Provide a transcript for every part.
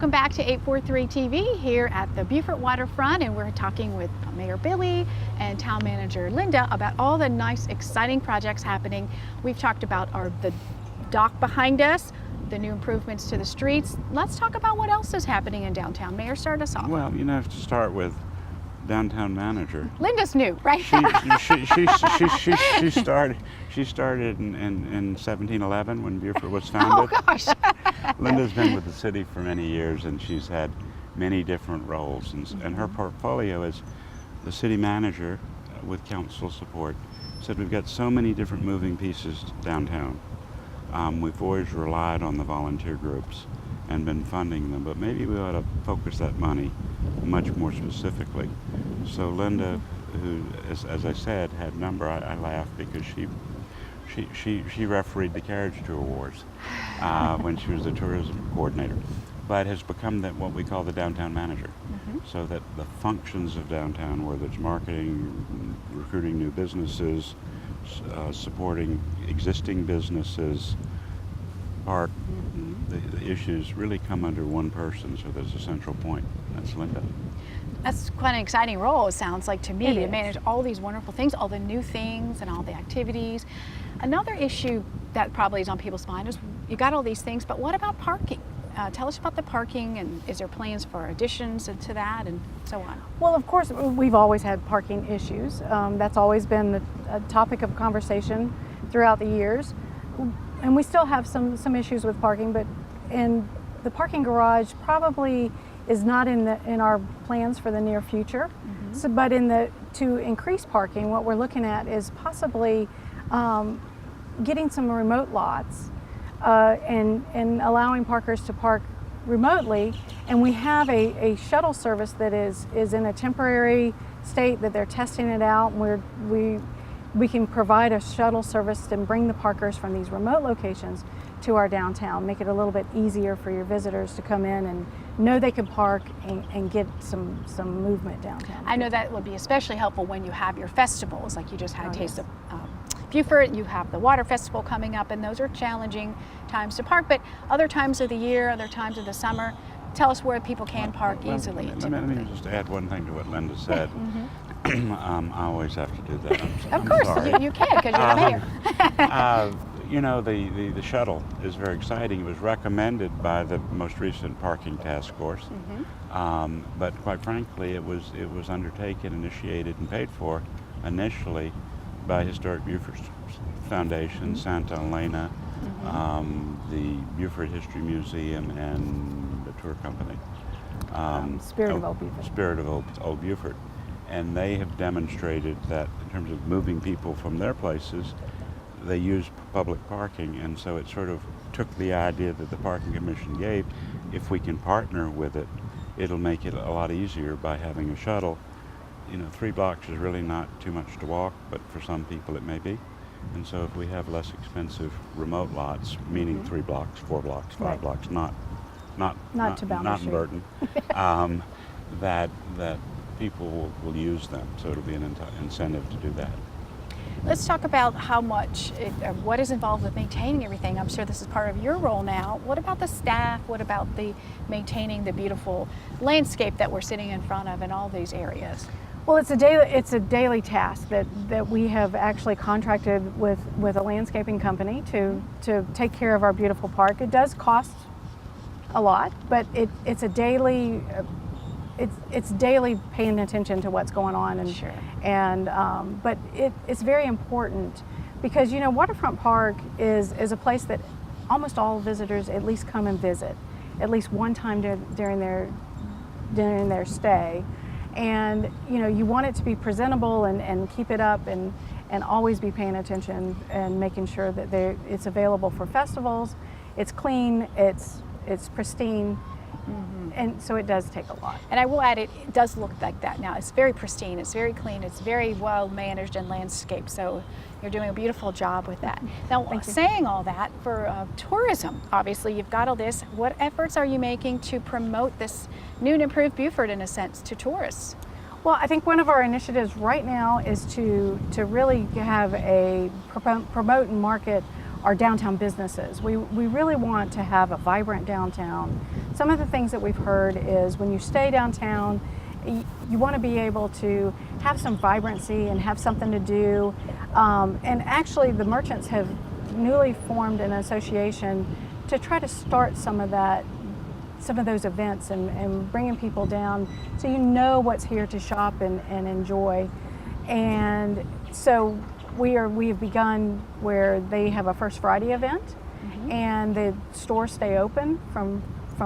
Welcome back to 843 TV here at the Beaufort waterfront, and we're talking with Mayor Billy and Town Manager Linda about all the nice, exciting projects happening. We've talked about the dock behind us, the new improvements to the streets. Let's talk about what else is happening in downtown. Mayor, start us off. Well, you have to start with downtown manager. Linda's new, right? She started in 1711 when Beaufort was founded. Oh gosh. Linda's been with the city for many years, and she's had many different roles. And her portfolio as the city manager, with council support, said we've got so many different moving pieces downtown. We've always relied on the volunteer groups and been funding them, but maybe we ought to focus that money much more specifically. So Linda, who, as I said, had number, I laugh because she refereed the Carriage Tour Awards when she was the tourism coordinator, but has become what we call the downtown manager. So that the functions of downtown, whether it's marketing, recruiting new businesses, supporting existing businesses, park, the issues really come under one person, so there's a central point. That's Linda. That's quite an exciting role, it sounds like to me, to manage all these wonderful things, all the new things and all the activities. Another issue that probably is on people's mind is you got all these things, but what about parking? Tell us about the parking, and is there plans for additions to that and so on? Well, of course, we've always had parking issues. That's always been a topic of conversation throughout the years. And we still have some issues with parking, but the parking garage probably is not in our plans for the near future. So, but to increase parking, what we're looking at is possibly getting some remote lots and allowing parkers to park remotely. And we have a shuttle service that is in a temporary state that they're testing it out. We can provide a shuttle service and bring the parkers from these remote locations to our downtown, make it a little bit easier for your visitors to come in and know they can park and get some movement downtown. I know that would be especially helpful when you have your festivals, like you just had Taste of Beaufort, you have the Water Festival coming up, and those are challenging times to park, but other times of the year, other times of the summer, tell us where people can park easily. Let me just add one thing to what Linda said. I always have to do that. Of course, you can, because you're the mayor. The shuttle is very exciting. It was recommended by the most recent parking task force, but quite frankly, it was undertaken, initiated, and paid for initially by Historic Beaufort Foundation, Santa Elena, the Beaufort History Museum, and the tour company. Spirit of Old Beaufort. Spirit of Old Beaufort. And they have demonstrated that in terms of moving people from their places, they use public parking, and so it sort of took the idea that the Parking Commission gave. If we can partner with it, it'll make it a lot easier by having a shuttle. 3 blocks is really not too much to walk, but for some people it may be. And so if we have less expensive remote lots, meaning 3 blocks, 4 blocks, 5 blocks, not in Burton, that people will use them, so it'll be an incentive to do that. Let's talk about what is involved with maintaining everything. I'm sure this is part of your role now. What about the staff? What about maintaining the beautiful landscape that we're sitting in front of in all these areas? Well, it's a daily task that we have actually contracted with a landscaping company to take care of our beautiful park. It does cost a lot, but it's a daily. It's daily paying attention to what's going on, but it's very important because Waterfront Park is a place that almost all visitors at least come and visit at least one time during their stay, and you want it to be presentable and keep it up and always be paying attention and making sure that it's available for festivals, it's clean, it's pristine. And so it does take a lot. And I will add, it does look like that now. It's very pristine, it's very clean, it's very well managed and landscaped. So you're doing a beautiful job with that. Now, saying all that, for tourism, obviously you've got all this. What efforts are you making to promote this new and improved Beaufort, in a sense, to tourists? Well, I think one of our initiatives right now is to really have promote and market our downtown businesses. We really want to have a vibrant downtown. Some of the things that we've heard is when you stay downtown, you want to be able to have some vibrancy and have something to do. And actually the merchants have newly formed an association to try to start some of those events and bringing people down so you know what's here to shop and enjoy. And so we have begun where they have a First Friday event, and the stores stay open from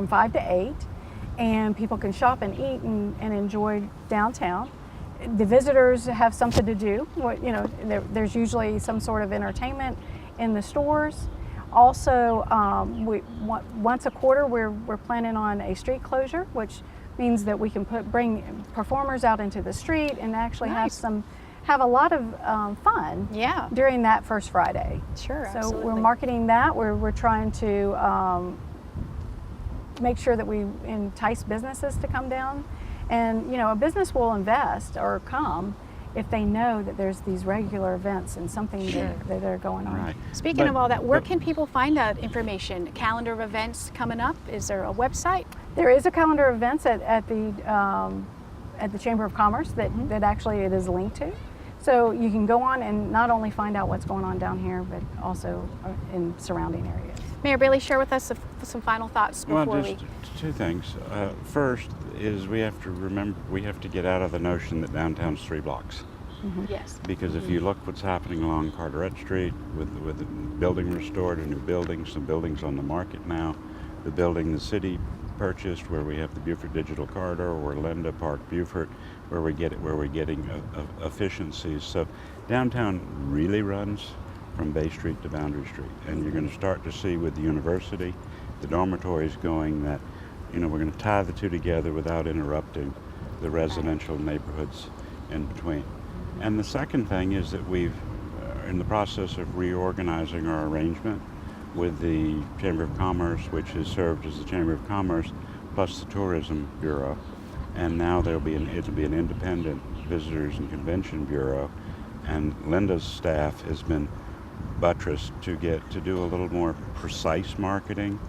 5 to 8, and people can shop and eat and enjoy downtown. The visitors have something to do. There's usually some sort of entertainment in the stores. Also, once a quarter, we're planning on a street closure, which means that we can bring performers out into the street and actually have a lot of fun during that First Friday. Sure, so absolutely. we're marketing that. We're trying to make sure that we entice businesses to come down, and a business will invest or come if they know that there's these regular events and something that are going on. Right. Speaking of all that, where can people find that information? Calendar of events coming up? Is there a website? There is a calendar of events at the Chamber of Commerce that actually it is linked to. So you can go on and not only find out what's going on down here, but also in surrounding areas. Mayor Billy, share with us some final thoughts before Well, just two things. First is we have to remember, we have to get out of the notion that downtown's 3 blocks. Yes. Because if you look what's happening along Carteret Street with the building restored, a new building, some buildings on the market now, the building the city purchased where we have the Beaufort Digital Corridor, or Linda Park Beaufort, where we're getting efficiencies. So downtown really runs from Bay Street to Boundary Street, and you're going to start to see with the university, the dormitories going that, we're going to tie the two together without interrupting the residential neighborhoods in between. And the second thing is that we've in the process of reorganizing our arrangement with the Chamber of Commerce, which has served as the Chamber of Commerce plus the Tourism Bureau, and now it'll be an independent Visitors and Convention Bureau, and Linda's staff has been buttressed to do a little more precise marketing,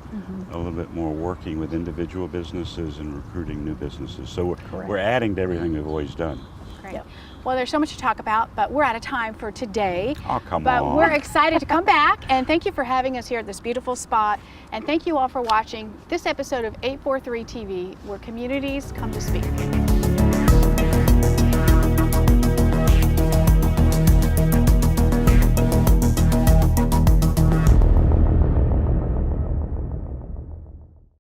a little bit more working with individual businesses and recruiting new businesses. So we're adding to everything we've always done. Great. Yep. Well, there's so much to talk about, but we're out of time for today. Oh, come on. But we're excited to come back, and thank you for having us here at this beautiful spot. And thank you all for watching this episode of 843 TV, where communities come to speak.